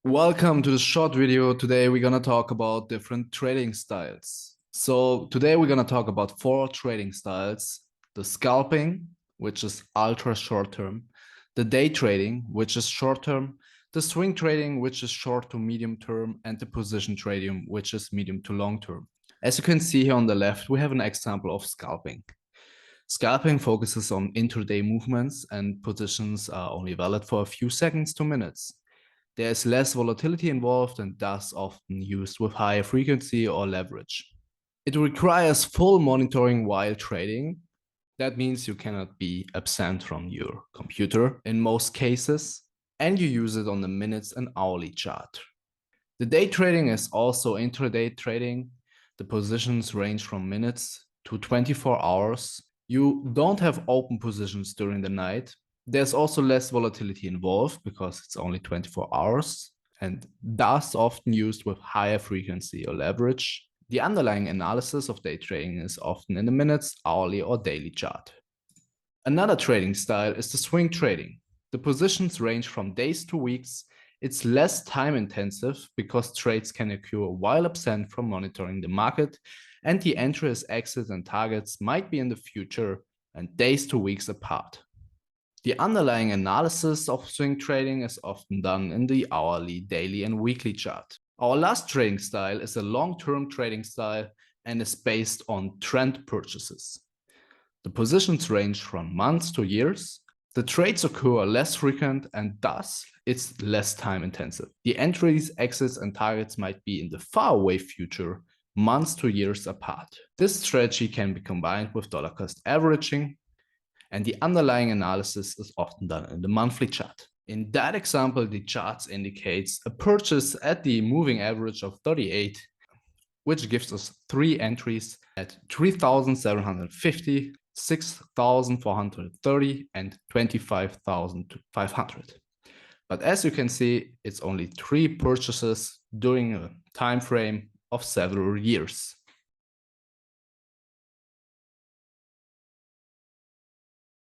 Welcome to this short video. Today we're gonna talk about different trading styles. So today we're gonna talk about 4 trading styles: the scalping, which is ultra short term, the day trading, which is short term, the swing trading, which is short to medium term, and the position trading, which is medium to long term. As you can see here on the left, we have an example of scalping. Scalping focuses on intraday movements, and positions are only valid for a few seconds to minutes. There is less volatility involved and thus often used with higher frequency or leverage. It requires full monitoring while trading. That means you cannot be absent from your computer in most cases, and you use it on the minutes and hourly chart. The day trading is also intraday trading. The positions range from minutes to 24 hours. You don't have open positions during the night. There's also less volatility involved because it's only 24 hours and thus often used with higher frequency or leverage. The underlying analysis of day trading is often in the minutes, hourly, or daily chart. Another trading style is the swing trading. The positions range from days to weeks. It's less time intensive because trades can occur while absent from monitoring the market, and the entries, exits, and targets might be in the future and days to weeks apart. The underlying analysis of swing trading is often done in the hourly, daily, and weekly chart. Our last trading style is a long-term trading style and is based on trend purchases. The positions range from months to years. The trades occur less frequent and thus it's less time intensive. The entries, exits, and targets might be in the faraway future, months to years apart. This strategy can be combined with dollar cost averaging, and the underlying analysis is often done in the monthly chart. In that example, the charts indicates a purchase at the moving average of 38, which gives us 3 entries at 3,750, 6,430, and 25,500. But as you can see, it's only 3 purchases during a time frame of several years.